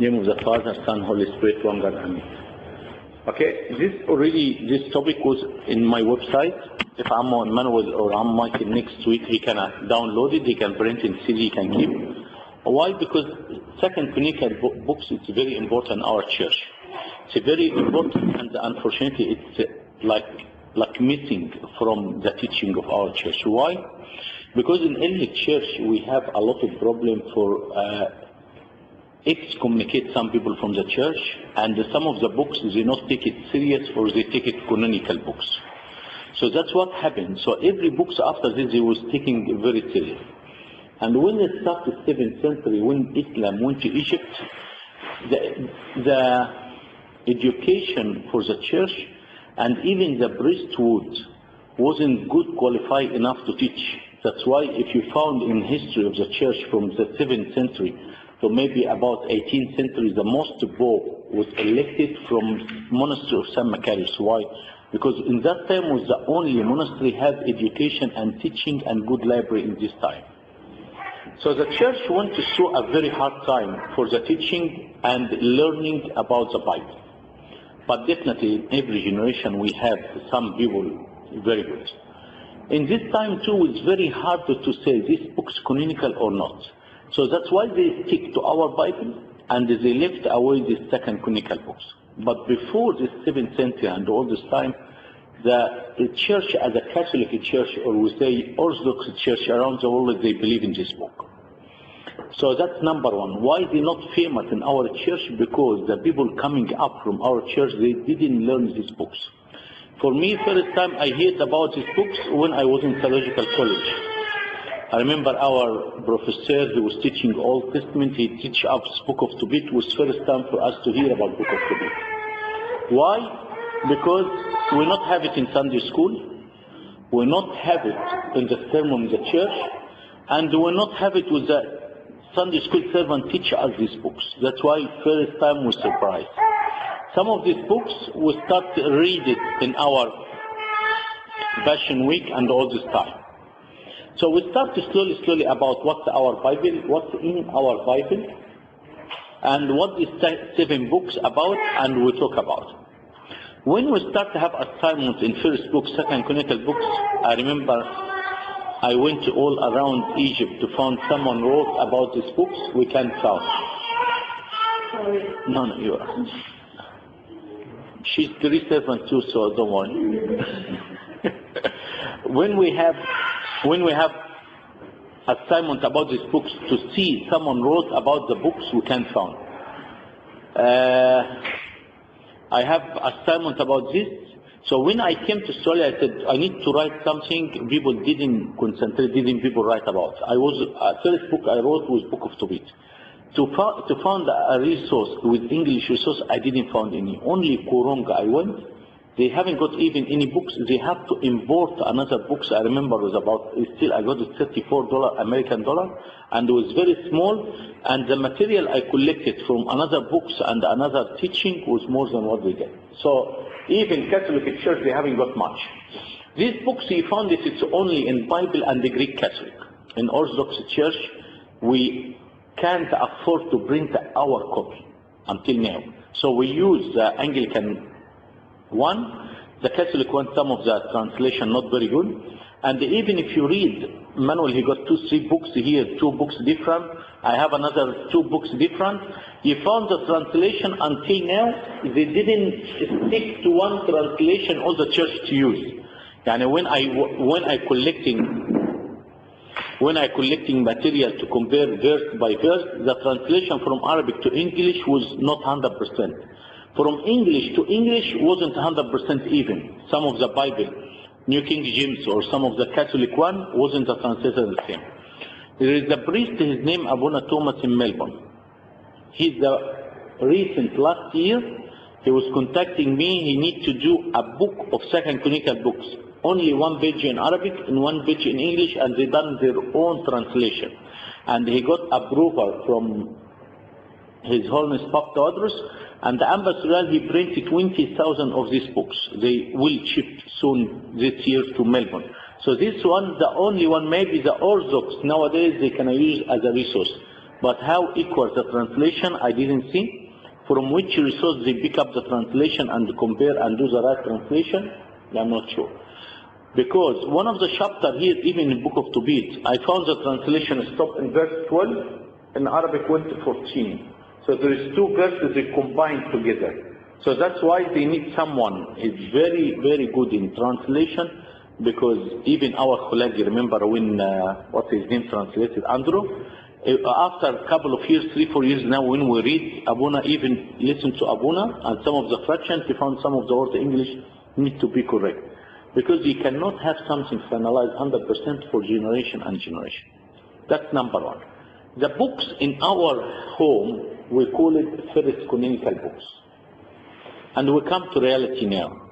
name of the Father, Son, Holy Spirit, one God, Amen. Okay, this topic was in my website. If Ammo and Manuel or Michael next week, he can download it, he can print it, CD, he can keep. Why? Because second clinical books, it's very important in our church. It's very important, and unfortunately it's like missing from the teaching of our church. Why? Because in early church we have a lot of problem for excommunicate some people from the church, and some of the books they not take it serious or they take it canonical books. So that's what happened. So every books after this they was taking very serious. And when they started 7th century, when Islam went to Egypt, the education for the church and even the priesthood wasn't good qualified enough to teach. That's why if you found in history of the church from the 7th century to maybe about 18th century, the most pope was elected from monastery of St. Macarius. Why? Because in that time was the only monastery had education and teaching and good library in this time. So the church went through a very hard time for the teaching and learning about the Bible. But definitely in every generation we have some people very good. In this time too, it's very hard to say this book's canonical or not. So that's why they stick to our Bible and they left away the second canonical books. But before the 7th century and all this time, the church as a Catholic church, or we say Orthodox church around the world, they believe in this book. So that's number one. Why they not famous in our church? Because the people coming up from our church, they didn't learn these books. For me, first time I heard about these books when I was in theological college. I remember our professor who was teaching Old Testament, he teach us Book of Tobit. It was first time for us to hear about Book of Tobit. Why? Because we not have it in Sunday school, we not have it in the sermon of the church, and we not have it with the Sunday school servant teach us these books. That's why first time we surprised. Some of these books we start to read it in our Passion Week and all this time. So we start to slowly about what's our Bible, what's in our Bible, and what is 7 books about, and we talk about. When we start to have assignments in first book, second canonical books, I remember I went all around Egypt to find someone wrote about these books. We can't count. Sorry. No, you are. She's 37 too, so don't worry. When we have assignment about these books, to see someone wrote about the books, we can't find. I have assignment about this. So when I came to Australia, I said I need to write something people didn't concentrate, didn't people write about. First book I wrote was Book of Tobit. To find a resource with English resource, I didn't find any. Only Kurunga I went. They haven't got even any books. They have to import another books. I remember it was about, still I got it $34 American dollar, and it was very small, and the material I collected from another books and another teaching was more than what we get. So even Catholic Church, they haven't got much. These books, you found it, it's only in Bible and the Greek Catholic. In Orthodox Church, we can't afford to print our copy until now. So we use the Anglican one, the Catholic one, some of the translation not very good. And even if you read, Manuel, he got 2-3 books here, 2 books different. I have another 2 books different. You found the translation until now, they didn't stick to one translation all the church to use. And when I collecting material to compare verse by verse, the translation from Arabic to English was not 100%. From English to English wasn't 100% even. Some of the Bible, New King James or some of the Catholic one, wasn't the translation the same. There is a priest, his name Abuna Thomas in Melbourne. He's the recent last year, he was contacting me, he needs to do a book of second canonical books. Only 1 page in Arabic and 1 page in English, and they done their own translation. And he got approval from His Holiness Pope Theodorus, and the ambassador, he printed 20,000 of these books. They will ship soon this year to Melbourne. So this one, the only one, maybe the Orthodox nowadays they can use as a resource. But how equals the translation, I didn't see. From which resource they pick up the translation and compare and do the right translation, I'm not sure. Because one of the chapters here, even in book of Tobit, I found the translation stopped in verse 12, in Arabic went to 14. So there is two verses they combined together. So that's why they need someone who is very, very good in translation, because even our colleague, remember when, what's his name translated, Andrew? After a couple of years, 3-4 years now, when we read Abuna, even listen to Abuna, and some of the fractions, we found some of the words English need to be correct. Because you cannot have something finalized 100% for generation and generation. That's number one. The books in our home, we call it first canonical books. And we come to reality now.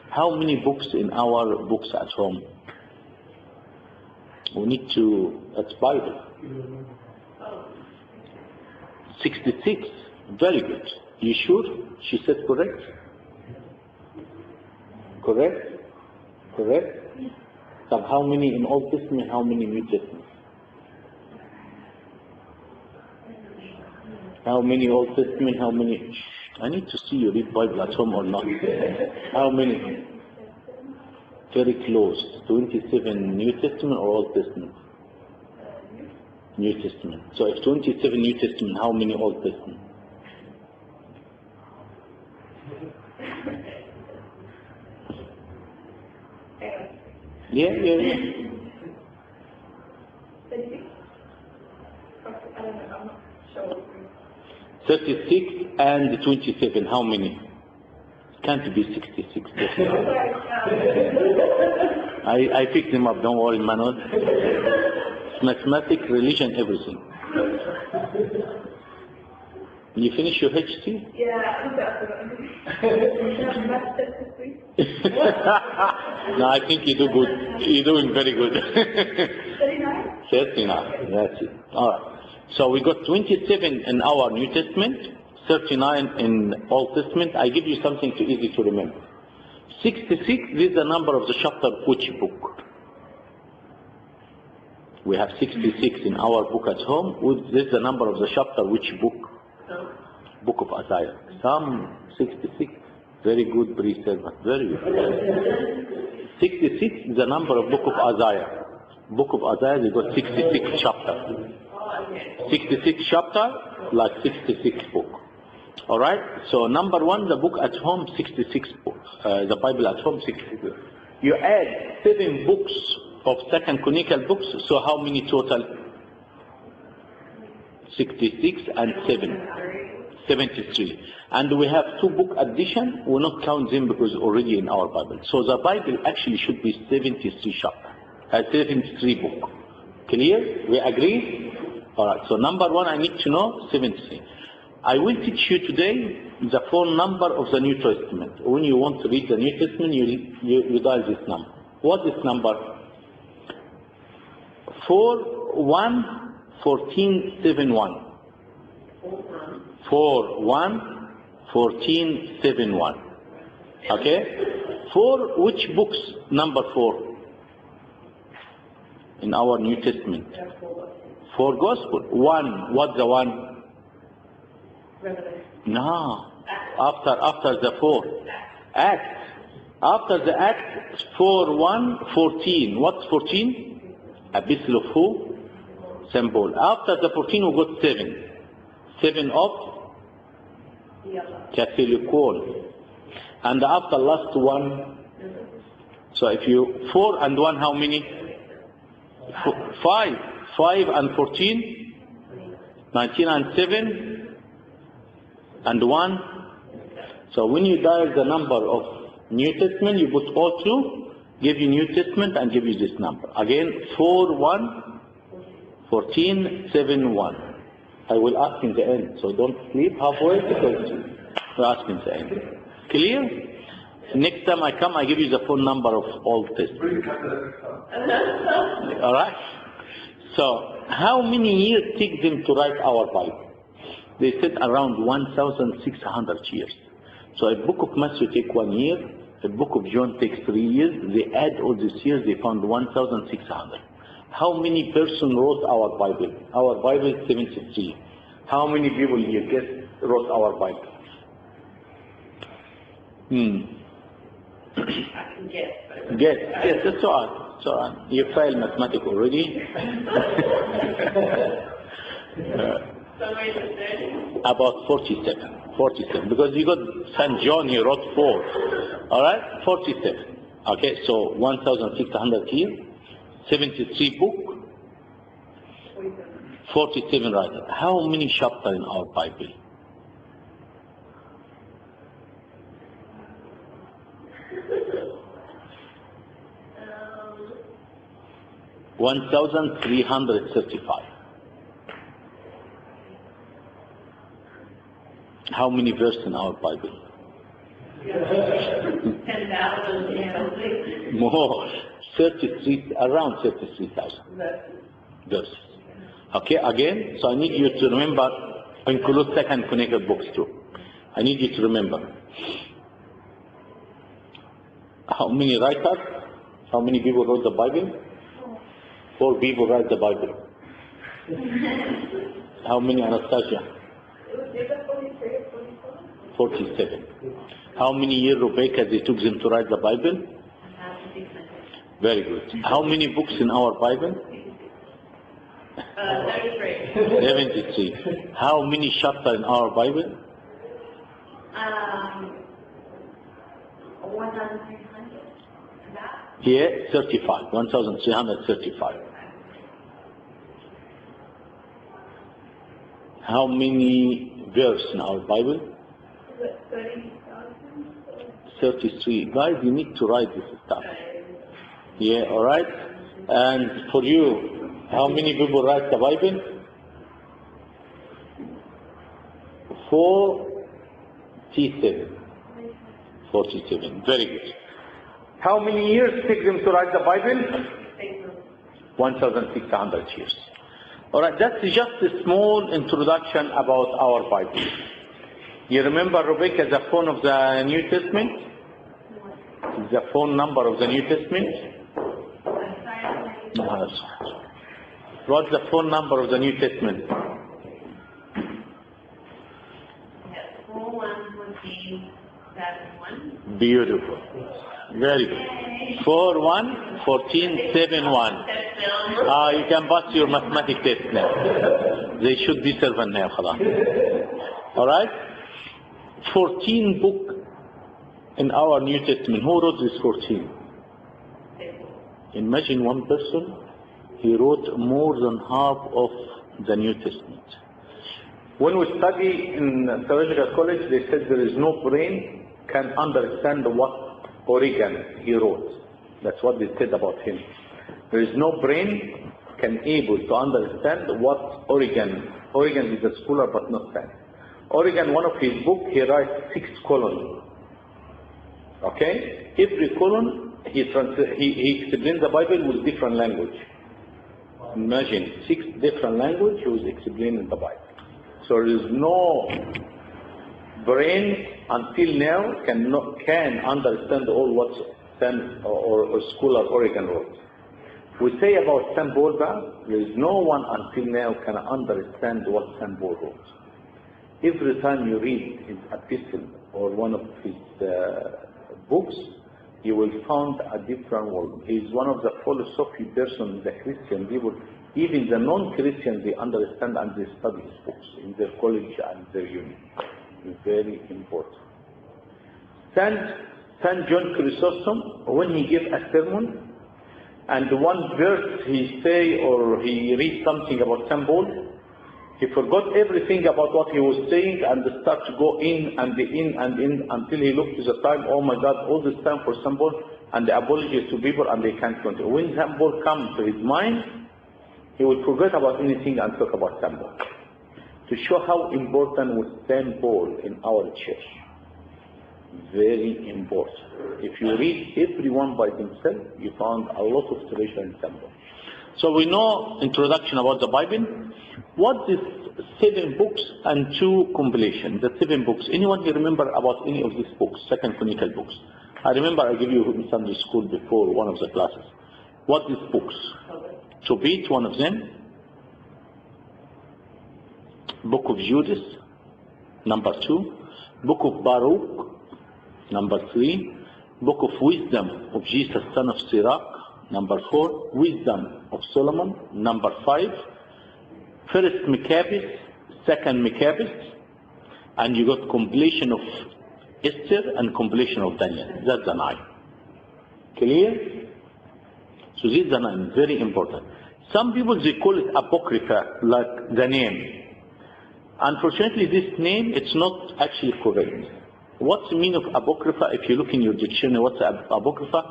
How many books in our books at home? We need to, that's Bible. 66. Very good. You sure? She said correct? Correct? Correct? So how many in Old Testament, how many New Testament? How many Old Testament, how many? I need to see you read Bible at home or not. How many? Very close. 27 New Testament or Old Testament? New Testament. So if 27 New Testament, how many Old Testament? Yeah. 36 and 27, how many? Can't be 66. I picked them up, don't worry, Manod. Mathematics, religion, everything. You finish your HT? Yeah, No, I think you do good. You're doing very good. 39? 39, that's it. All right. So we got 27 in our New Testament, 39 in Old Testament. I give you something too easy to remember. 66 this is the number of the chapter of which book? We have 66 in our book at home. This is the number of the chapter which book? Book of Isaiah. Some 66. Very good, pre-servant. Very good. 66 is the number of book of Isaiah. Book of Isaiah, we got 66 chapter. 66 chapter, like 66 book. Alright? So number one, the book at home, 66 books. The Bible at home, 66. You add 7 books of second canonical books, so how many total? 66 and 7. 73. And we have 2 book addition, we'll not count them because already in our Bible. So the Bible actually should be 73 chapter, 73 book. Clear? We agree? Alright, so number one I need to know 73. I will teach you today the phone number of the New Testament. When you want to read the New Testament, you dial this number. What is number? 411471. 411471. Okay? For which books number 4? In our New Testament. 4 Gospel. 1. What's the 1? No. After the 4. Act. After the Act, 4:1:14. What's 14? Epistle of who? St. Paul. After the 14 we got 7. 7 of Catholic Call. And after last one, so if you 4 and 1, how many? 5. 5 and 14, 19 and 7 and 1. So when you dial the number of New Testament, you put 02, give you New Testament and give you this number. Again, 411471. I will ask in the end, so don't sleep halfway because we'll ask in the end. Clear? Next time I come, I give you the phone number of Old Testament. Alright? So, how many years take them to write our Bible? They said around 1,600 years. So a book of Matthew take 1 year, a book of John takes 3 years. They add all these years, they found 1,600. How many person wrote our Bible? Our Bible is 73. How many people you guess wrote our Bible? I can guess. Guess. Yes, that's all. So you failed mathematics already. Somewhere in the 30s? About 47. 47. Because you got St. John, he wrote 4. All right? 47. Okay, so 1,600 here. 73 book. 47 writers. How many chapters in our Bible? 1,335. How many verses in our Bible? 10,000. More. 33, around 33,000 verses. Okay, again, so I need you to remember, include second connected books too. I need you to remember. How many writers? How many people wrote the Bible? 4 people write the Bible. How many, Anastasia? 47. How many years, Rebecca, they took them to write the Bible? Very good. How many books in our Bible? 33. 73. How many chapters in our Bible? 1,300. Here, 35. 1,335. How many verses in our Bible? 33. Guys, you need to write this stuff. Yeah, all right? And for you, how many people write the Bible? 47. 47. Very good. How many years take them to write the Bible? 1,600 years. All right, that's just a small introduction about our Bible. You remember, Rebecca, the phone of the New Testament? The phone number of the New Testament? What's the phone number of the New Testament? 411471. Beautiful. Very good. 411471. You can pass your mathematics test now. They should be servant now. All right? 14 book in our New Testament. Who wrote this 14? Imagine one person, he wrote more than half of the New Testament. When we study in theological college, they said there is no brain can understand what Origen he wrote. That's what they said about him. There is no brain can able to understand what Origen is a scholar but not science. Origen, one of his books, he writes 6 columns. Okay? Every column, he explains the Bible with different language. Imagine, 6 different languages he was explaining the Bible. So there is no brain until now can understand all what St. or scholar Origen wrote. We say about St. Paul, there is no one until now can understand what St. Paul wrote. Every time you read his epistle or one of his books, you will find a different word. He is one of the philosophy persons, the Christian people, even the non-Christians, they understand and they study his books in their college and their uni. It's very important. Saint John Chrysostom, when he gave a sermon, and one verse he say or he read something about St. Paul, he forgot everything about what he was saying and start to go in and in until he looked to the time, oh my God, all this time for St. Paul, and the apologies to people and they can't continue. When St. Paul comes to his mind, he will forget about anything and talk about St. Paul. To show how important was St. Paul in our church. Very important. If you read everyone by themselves, you found a lot of treasure in St. Paul. So we know introduction about the Bible. What is 7 books and 2 compilations? The 7 books. Anyone here remember about any of these books, second chronicle books? I remember I gave you in Sunday school before one of the classes. What is books? Tobit, one of them. Book of Judith, number 2. Book of Baruch, number 3. Book of Wisdom of Jesus, son of Sirach, number 4. Wisdom of Solomon, number 5. First Maccabees, second Maccabees, and you got completion of Esther and completion of Daniel. That's the 9. Clear? So these are 9, very important. Some people, they call it Apocrypha, like the name. Unfortunately, this name, it's not actually correct. What's the meaning of Apocrypha? If you look in your dictionary, what's Apocrypha?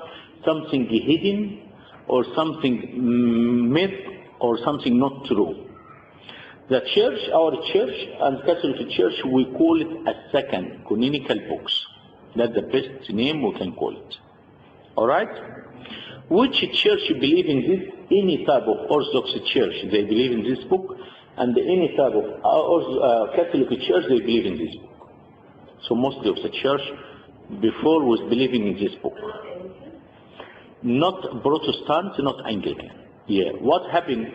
Something hidden, or something myth, or something not true. The church, our church, and Catholic Church, we call it a second canonical books. That's the best name we can call it. Alright? Which church believe in this? Any type of Orthodox church, they believe in this book, and any type of Catholic Church, they believe in this book. So mostly of the church before was believing in this book. Not Protestant, not Anglican. Yeah. What happened?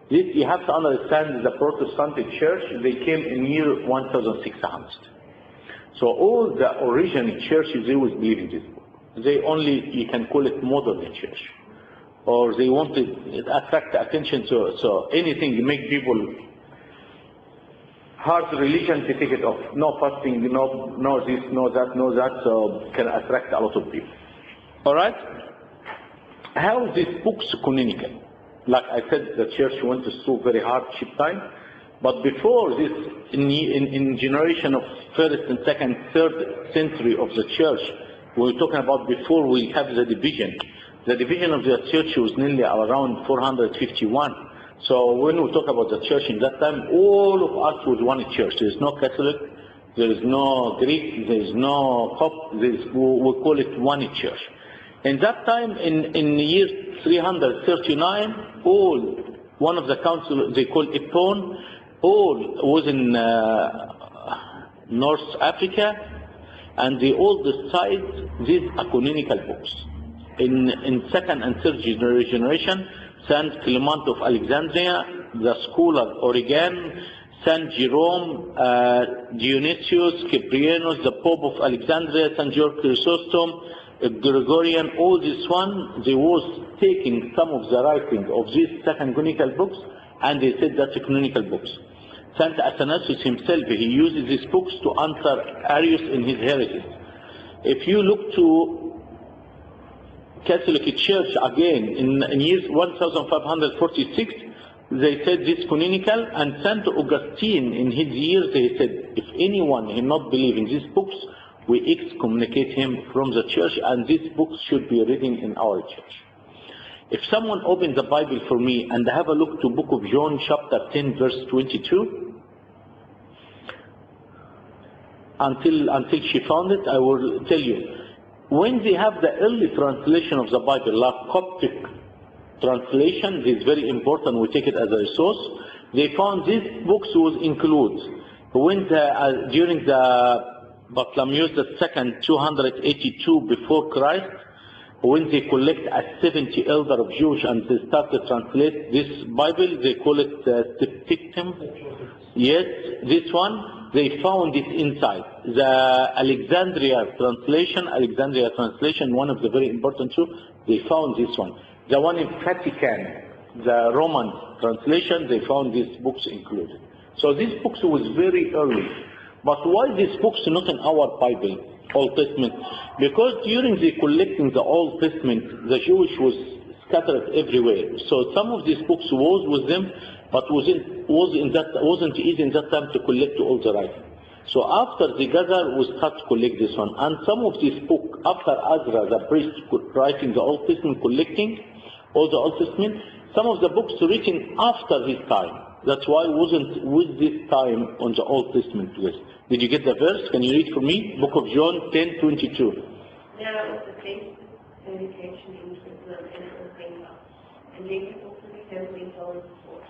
This you have to understand. The Protestant church, they came in year 1600. So all the original churches, they always believe in this book. They only, you can call it modern church, or they want to attract attention to so anything make people hard religion to take it off. No fasting, no this, no that, so can attract a lot of people. Alright? How is this book's canonical? Like I said, the church went through very hardship time, but before this, in generation of first and second, third century of the church, we're talking about before we have the division. The division of the church was nearly around 451. So when we talk about the church in that time, all of us was one church. There is no Catholic, there is no Greek, there is no Coptic, we call it one church. In that time, in the year 339, all, one of the council, they call Epon, all was in North Africa, and they all decide these are canonical books. In second and third generation, Saint Clement of Alexandria, the scholar Origen, Saint Jerome, Dionysius, Cyprianus, the Pope of Alexandria, Saint George Chrysostom, Gregorian, all this one, they was taking some of the writing of these second canonical books, and they said that's canonical books. Saint Athanasius himself, he uses these books to answer Arius in his heresy. If you look to Catholic Church again, in years 1546, they said this canonical, and Saint Augustine in his years, they said, if anyone will not believe in these books, we excommunicate him from the church, and these books should be written in our church. If someone opens the Bible for me and have a look to book of John chapter 10 verse 22, until she found it, I will tell you. When they have the early translation of the Bible, like Coptic translation, this is very important, we take it as a resource, they found these books was include. When during the Bartholomew II, 282 before Christ, when they collect a 70 elder of Jewish and they start to translate this Bible, they call it Septictum. Yes, this one, they found it inside. The Alexandria translation, one of the very important two, they found this one. The one in Vatican, the Roman translation, they found these books included. So these books was very early. But why these books not in our Bible, Old Testament? Because during the collecting the Old Testament, the Jewish was scattered everywhere. So some of these books was with them, but wasn't easy in that time to collect all the writing. So after the gather, we start to collect this one. And some of these books, after Ezra, the priest, writing the Old Testament, collecting all the Old Testament, some of the books written after his time. That's why it wasn't with this time on the Old Testament list. Did you get the verse? Can you read for me? Book of John 10:22. Now it was the same communication in Jerusalem, and it was painful. And Jacob also returned when he told his before.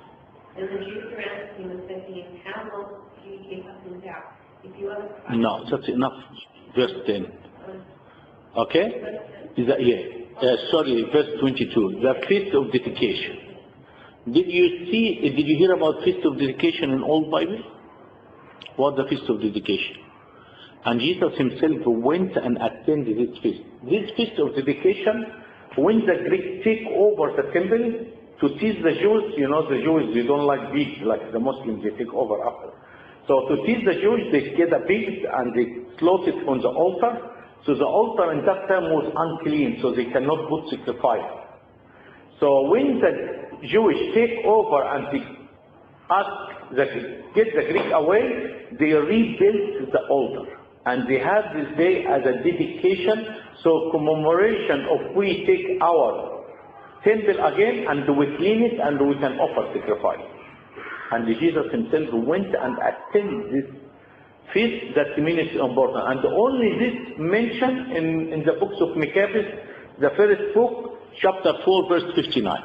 And the Jews around him and said to him, how long do you keep us in doubt? If you are the Christ. No, that's enough. Verse 10. Okay? Is that, yeah. Sorry, verse 22. The feast of dedication. Did you hear about Feast of Dedication in Old Bible? What the Feast of Dedication? And Jesus himself went and attended this feast. This Feast of Dedication, when the Greeks take over the temple to tease the Jews, you know the Jews, they don't like pigs like the Muslims, they take over after. So to tease the Jews, they get a pig and they slaughter it on the altar. So the altar in that time was unclean, so they cannot put sacrifice. So when the Jewish take over and they get the Greek away, they rebuilt the altar. And they have this day as a dedication, so commemoration of we take our temple again and we clean it and we can offer sacrifice. And Jesus himself went and attended this feast. That means it's important. And only this mentioned in the books of Maccabees, the first book, chapter 4, verse 59.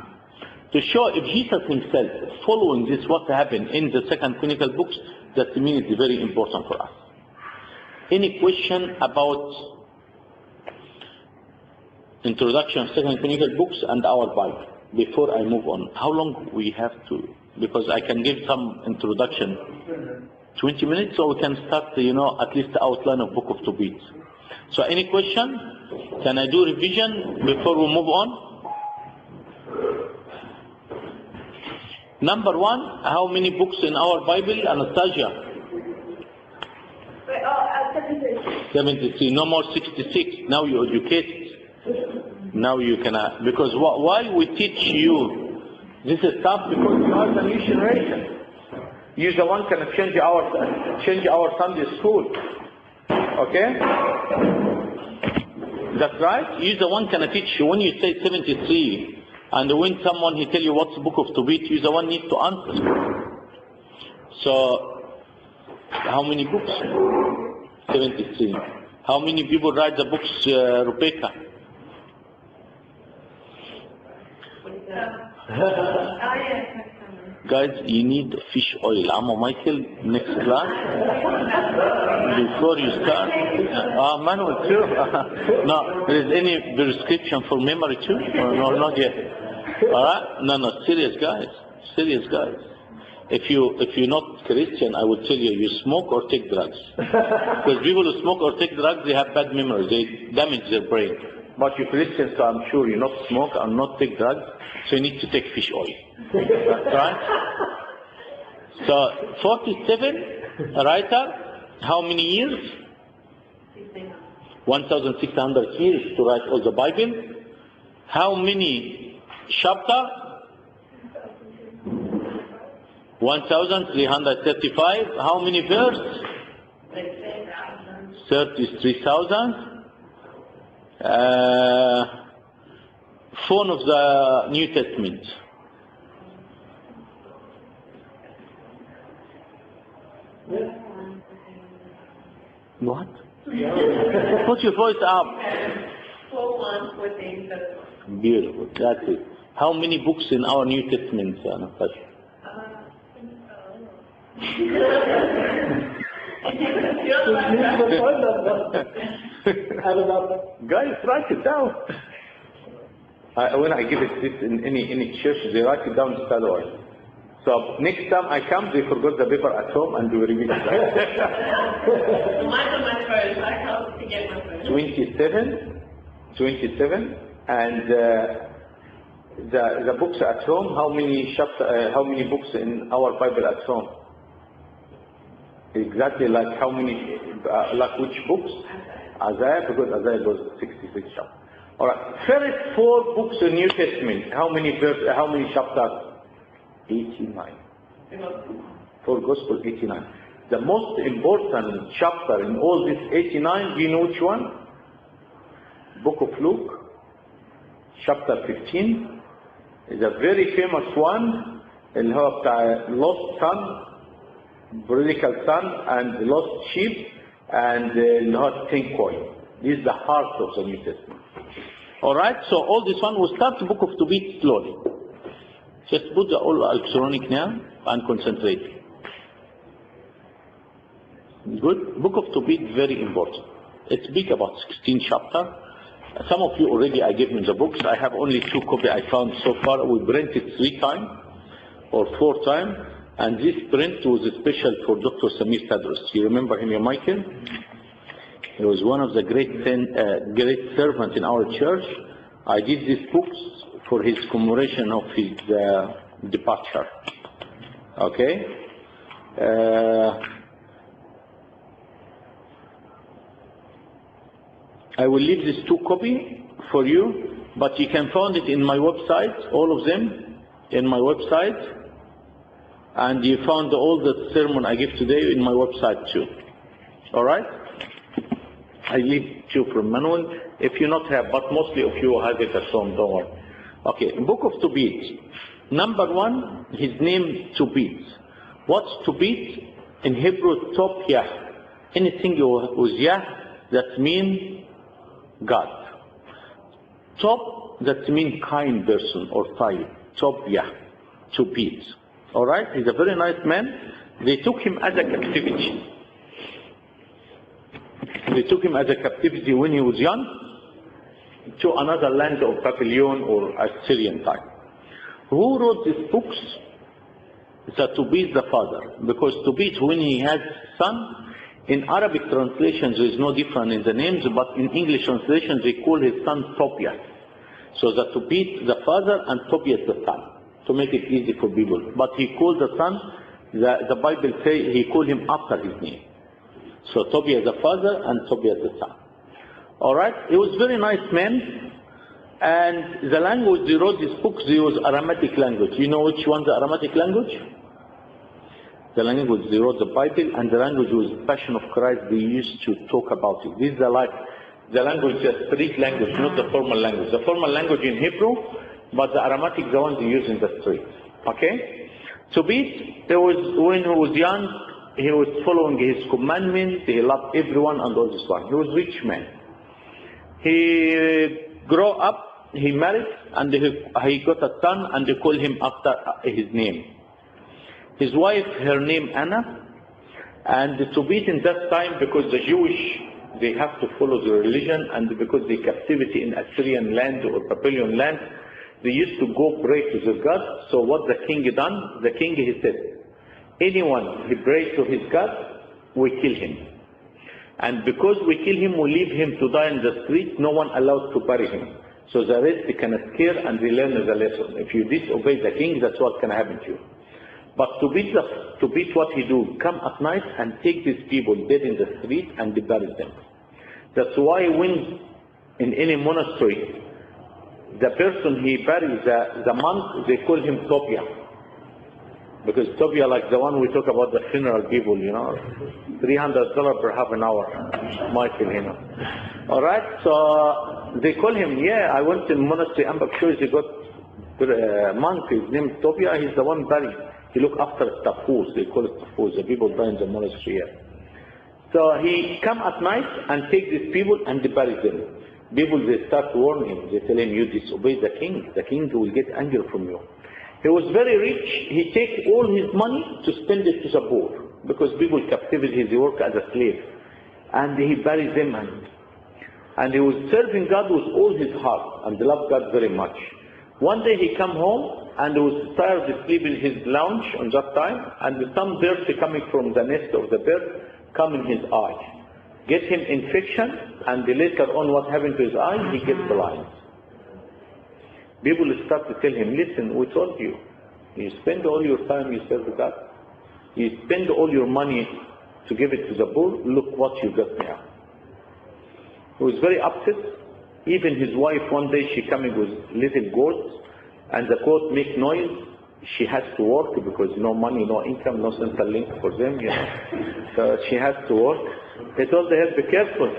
To show if Jesus himself following this what happened in the second Chronicle books, that means it's very important for us. Any question about introduction of second Chronicle books and our Bible before I move on? How long we have to? Because I can give some introduction. 20 minutes, so we can start, at least the outline of Book of Tobit. So any question? Can I do revision before we move on? Number one, how many books in our Bible, Anastasia? 73. No more 66. Now you educate. Now you can, because why we teach you this is tough, because you are the new generation. You the one can change our Sunday school. Okay? That's right. You the one can teach. When you say 73, and when someone he tell you what's the Book of Tobit, you the one needs to answer. So, how many books? 73. How many people write the books, Rebecca? Guys, you need fish oil. Amma Michael, next class. Before you start. Manuel too. No, there is any prescription for memory too? No, not yet. Alright? No, serious guys. Serious guys. If you're not Christian, I would tell you, you smoke or take drugs. Because people who smoke or take drugs, they have bad memory. They damage their brain. But you're Christian, so I'm sure you not smoke and not take drugs, so you need to take fish oil. Right? So, 47, writer, how many years? 1,600 years to write all the Bible. How many chapters? 1,335. How many verses? 33,000. Phone of the New Testament. What? Put your voice up. Beautiful. That's it. How many books in our New Testament, Anastasia? Guys, write it down. When I give it this in any church, they write it down in oil. So next time I come, they forgot the paper at home and they will read it. Mine's on my phone. I help to get my phone. 27, and the books at home. How many books in our Bible at home? Exactly like how many? Like which books? Isaiah, because Isaiah was 66 chapters. All right. First 4 books in New Testament. How many chapters? 89. For Gospel, 89. The most important chapter in all this 89, do you know which one? Book of Luke, chapter 15, is a very famous one. اللي هو بتاع lost son, prodigal son, and lost sheep, and اللي هو 10 coin. This is the heart of the New Testament. Alright, so all this one will start the Book of Tobit slowly. Just put the all electronic now and concentrate. Good. Book of Tobit, very important. It's big, about 16 chapters. Some of you already, I gave me the books. I have only 2 copies I found so far. We printed 3 times. or 4 times. And this print was special for Dr. Samir Tadros. You remember him, Michael? He was one of the great servants in our church. I did these books for his commemoration of his departure. Okay? I will leave these 2 copies for you, but you can find it in my website, all of them in my website. And you found all the sermon I give today in my website too. All right? I leave you from manual. If you not have, but mostly of you have it at home, don't worry. Okay, Book of Tobit. Number 1, his name Tobit. What's Tobit? In Hebrew, Tob Yah. Anything with Yah, that means God. Tob, that means kind person or type. Tob Yah. Tobit. Alright, he's a very nice man. They took him as a captivity. They took him as a captivity when he was young to another land of Babylon or Assyrian time. Who wrote these books? It's Tobit the father. Because Tobit, when he has son, in Arabic translations there is no difference in the names, but in English translations they call his son Tobias. So the Tobit the father and Tobias the son, to make it easy for people. But he called the son, the Bible says he called him after his name. So Tobias the father and Tobias the son. Alright, he was a very nice man. And the language they wrote these books, they use Aramaic language. You know which one's the Aramaic language? The language they wrote the Bible, and the language was the Passion of Christ they used to talk about it. This is the language, the street language, not the formal language. The formal language in Hebrew, but the Aramaic, the one they use in the street. Okay? Tobit, when he was young, he was following his commandments, he loved everyone and all this one. He was a rich man. He grew up, he married, and he got a son, and they call him after his name. His wife, her name Anna, and Tobit in that time, because the Jewish, they have to follow the religion, and because the captivity in Assyrian land or Babylonian land, they used to go pray to the God. So what the king done? The king, he said, anyone he prays to his God, we kill him. And because we kill him, we leave him to die in the street, no one allowed to bury him. So the rest they can scare and they learn the lesson. If you disobey the king, that's what can happen to you. But to beat what he do, come at night and take these people dead in the street and bury them. That's why when in any monastery, the person he buries, the monk, they call him Tobia. Because Tobia, like the one we talk about, the funeral people, you know, $300 per half an hour, Michael, you know. All right, so they call him, yeah, I went to the monastery, I'm sure he got a monk, his name is Tobia, he's the one buried. He look after tafus, they call it tafus, the people die in the monastery here. So he come at night and take these people and they bury them. People, they start to warn him, they tell him, you disobey the king will get angry from you. He was very rich, he take all his money to spend it to the poor, because people captivity, they work as a slave. And he buried them, and he was serving God with all his heart, and loved God very much. One day he come home, and he was tired of sleeping in his lounge on that time, and some birds coming from the nest of the bird come in his eye. Get him infection, and later on what happened to his eye, he gets blind. People start to tell him, listen, we told you, you spend all your time, you serve God. You spend all your money to give it to the poor, look what you got now. He was very upset. Even his wife, one day she coming with little goats, and the goat make noise. She has to work because no money, no income, no central link for them, you know. So she has to work. They told her, be careful.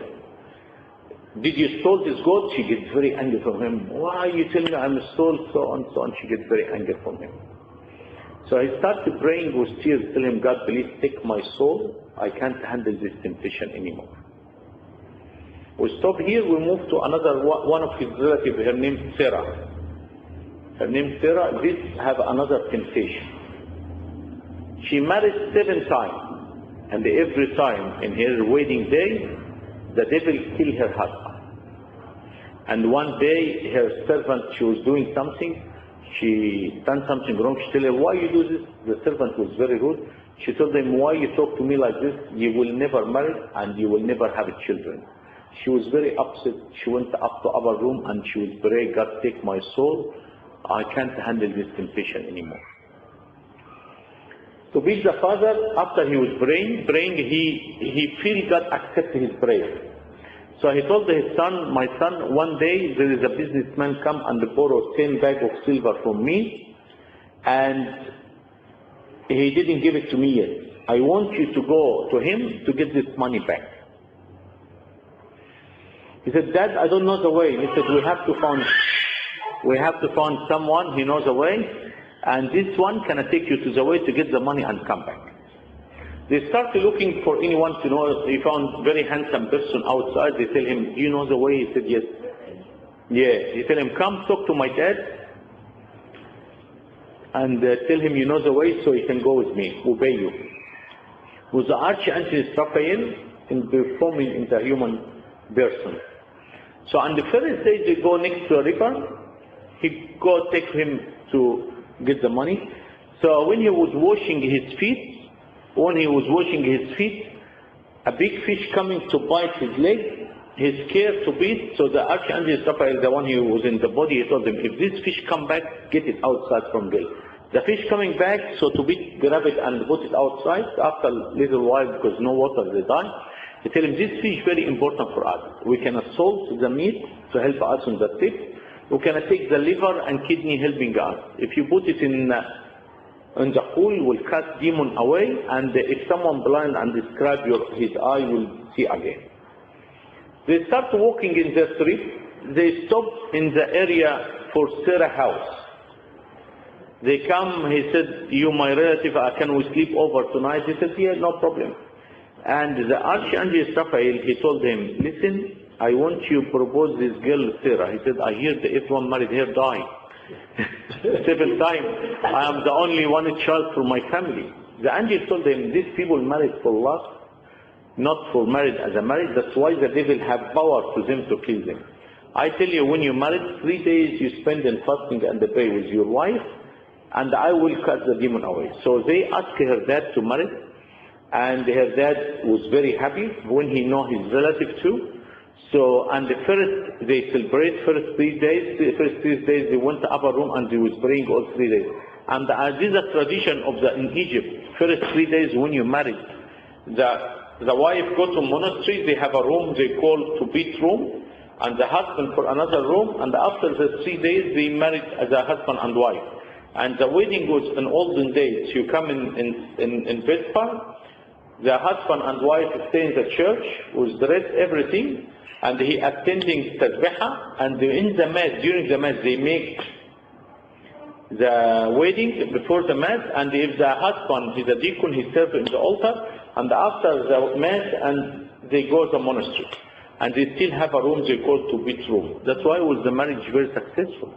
Did you stole this goat? She gets very angry from him. Why are you telling me I'm stole, so on, so on. She gets very angry from him. So he started praying with tears, tell him, God, please take my soul. I can't handle this temptation anymore. We stop here, we move to another one of his relatives, her name Sarah. Her name Sarah, this have another temptation. She married 7 times, and every time in her wedding day, the devil killed her husband. And one day her servant, she was doing something, she done something wrong. She told him, why you do this? The servant was very rude. She told him, why you talk to me like this? You will never marry and you will never have children. She was very upset. She went up to our room and she would pray, God take my soul. I can't handle this temptation anymore. To be the father, after he was praying, he feel God accept his prayer. So he told his son, my son, one day there is a businessman come and borrow 10 bags of silver from me, and he didn't give it to me yet. I want you to go to him to get this money back. He said, Dad, I don't know the way. He said, we have to find someone who knows the way, and this one can take you to the way to get the money and come back. They started looking for anyone to know. He found very handsome person outside. They tell him, do you know the way? He said, yes. Yeah. They tell him, come talk to my dad and tell him you know the way so he can go with me, obey you. With the archangel Raphael in performing into a human person. So on the first day they go next to a river. He go take him to get the money. So when he was washing his feet, a big fish coming to bite his leg, he's scared to beat, so the archangel Raphael, the one who was in the body, he told him, if this fish come back, get it outside from there. The fish coming back, so to beat, grab it and put it outside. After a little while, because no water, they die. He tell him, this fish very important for us. We can salt the meat to help us on the tip. We can take the liver and kidney helping us. If you put it in the pool, will cast demon away, and if someone blind and describe his eye, will see again. They start walking in the street. They stop in the area for Sarah's house. They come, he said, you my relative, can we sleep over tonight? He said, yeah, no problem. And the archangel Raphael, he told him, listen, I want you to propose this girl Sarah. He said, I hear that everyone married her die. 7 times. I am the only one child for my family. The angel told him, these people married for love, not for married as a marriage. That's why the devil have power to them to kill them. I tell you, when you married, 3 days you spend in fasting and pray with your wife, and I will cut the demon away. So they asked her dad to marry, and her dad was very happy when he know his relative too. So, and the first, they celebrate first 3 days. The first 3 days they went to upper room and they was praying all 3 days. And this is a tradition of in Egypt. First 3 days when you married, the wife go to monastery. They have a room they call Tobit room, and the husband for another room. And after the 3 days they married as a husband and wife. And the wedding was in olden days. You come in Vespa. The husband and wife stay in the church with dress everything, and he attending tasbihah, and in the mass, during the mass, they make the wedding before the mass, and if the husband is a deacon, he serves in the altar, and after the mass, and they go to the monastery, and they still have a room they call Tobit room. That's why was the marriage very successful.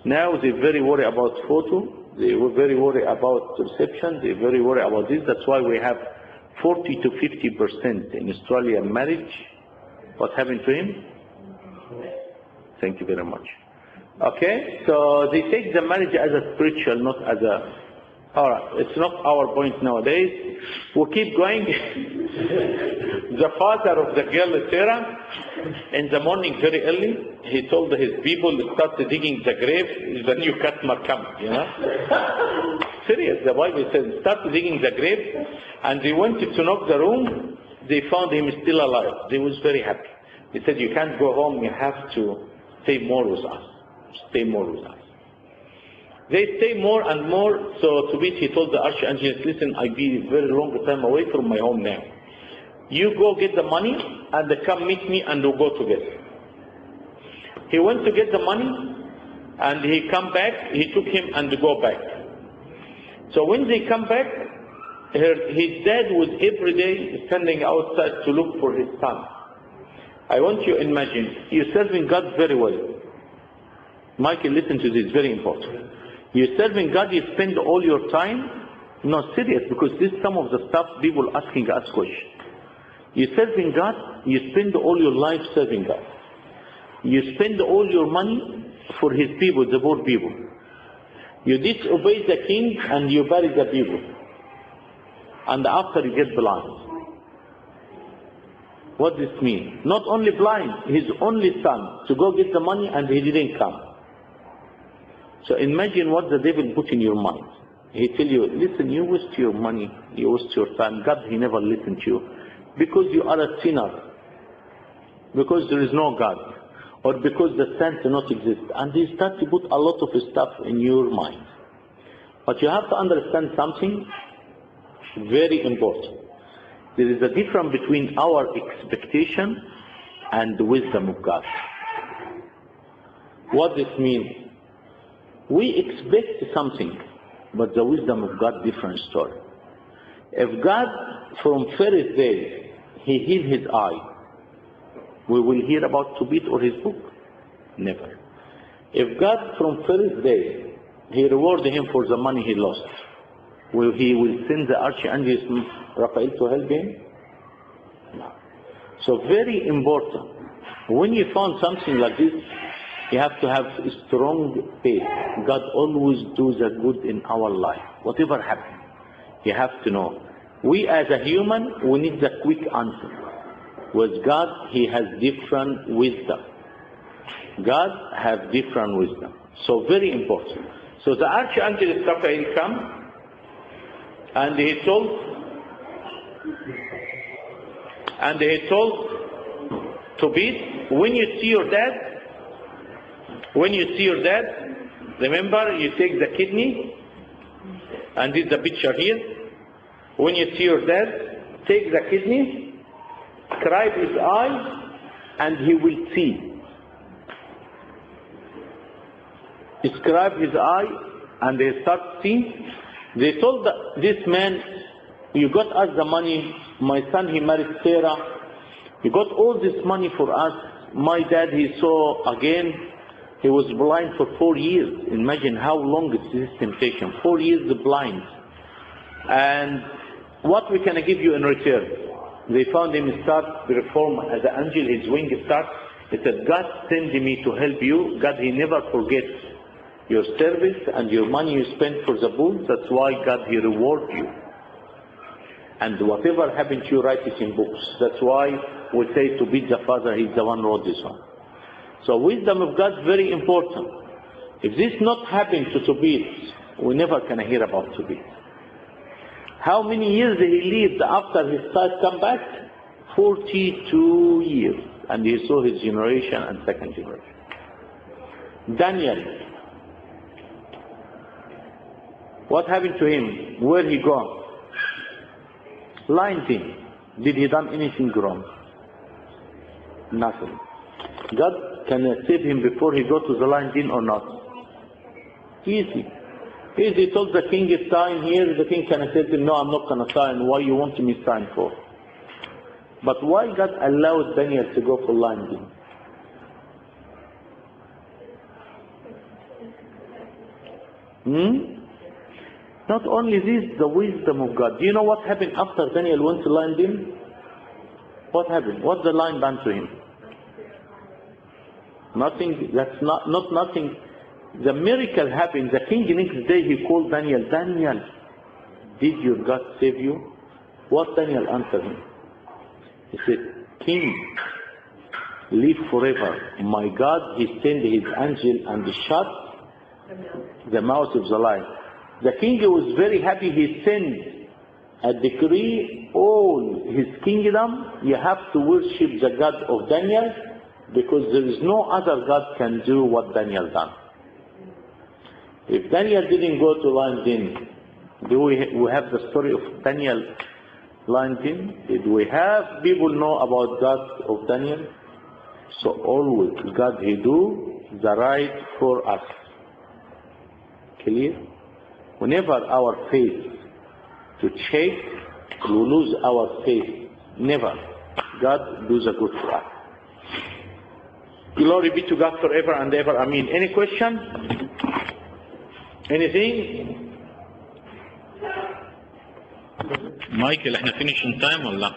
Now they very worried about photo, they were very worried about reception, they very worried about this. That's why we have 40 to 50% in Australia marriage. What happened to him? Thank you very much. Okay, so they take the marriage as a spiritual, not as a... Alright, it's not our point nowadays. We'll keep going. The father of the girl, Sarah, in the morning very early, he told his people to start digging the grave. The new customer comes, you know. Serious, the Bible says, start digging the grave. And they went to knock the room. They found him still alive. They was very happy. He said, you can't go home, you have to stay more with us. Stay more with us. They stay more and more. So to which he told the archangel, listen, I be very long time away from my home now. You go get the money and come meet me and we'll go together. He went to get the money and he come back. He took him and go back. So when they come back, his dad was every day standing outside to look for his son. I want you to imagine, you're serving God very well. Michael, listen to this, very important. You're serving God, you spend all your time, no, serious, because this is some of the stuff people asking us questions. You're serving God, you spend all your life serving God. You spend all your money for His people, the poor people. You disobey the king and you bury the people. And after you get blind. What does this mean? Not only blind, his only son to go get the money and he didn't come. So imagine what the devil put in your mind. He tell you, listen, you waste your money, you waste your time. God, he never listened to you. Because you are a sinner. Because there is no God. Or because the saints do not exist. And he starts to put a lot of stuff in your mind. But you have to understand something very important. There is a difference between our expectation and the wisdom of God. What this means? We expect something, but the wisdom of God, different story. If God, from first day, he healed his eye, we will hear about Tobit or his book? Never. If God, from first day, he rewarded him for the money he lost, he will send the archangel Raphael to help him? No. So very important. When you found something like this, you have to have a strong faith. God always does the good in our life. Whatever happens, you have to know. We as a human, we need the quick answer. With God, he has different wisdom. God has different wisdom. So very important. So the archangel Raphael come, and he told Tobit, when you see your dad, remember you take the kidney, and this is the picture here. When you see your dad, take the kidney, scribe his eye, and he will see. Scribe his eye, and they start seeing. They told this man, you got us the money, my son he married Sarah, you got all this money for us. My dad he saw again, he was blind for 4 years. Imagine how long is this temptation, 4 years blind. And what we can give you in return? They found him start to reform as an angel, his wing start. He said, God sent me to help you. God, he never forgets your service and your money you spend for the poor. That's why God, he reward you. And whatever happened to you, write it in books. That's why we say to be the father, he's the one who wrote this one. So wisdom of God is very important. If this not happened to Tobit, we never can hear about Tobit. How many years he lived after his sight come back? 42 years. And he saw his generation and second generation. Daniel. What happened to him? Where he gone? Lying thing. Did he done anything wrong? Nothing. God can save him before he go to the lion den or not? Easy. He told the king is sign here, the king can say to him, no, I'm not going to sign. Why you want me to sign for? But why God allowed Daniel to go for lion den? Not only this, the wisdom of God. Do you know what happened after Daniel went to lion den? What happened? What the lion done to him? Nothing. That's not nothing. The miracle happened. The king next day he called Daniel. Daniel, did your God save you? What Daniel answered him? He said, King, live forever. My God, he sent his angel and shut the mouth of the lion. The king was very happy. He sent a decree, all his kingdom, you have to worship the God of Daniel, because there is no other God can do what Daniel done. If Daniel didn't go to lion den, do we have the story of Daniel lion den? Did we have people know about God of Daniel? So always God he do the right for us. Clear? Whenever our faith to check, we lose our faith. Never. God does a good for us. Glory be to God forever and ever. Amen. Any question? Anything? Michael, احنا finish in time ولا؟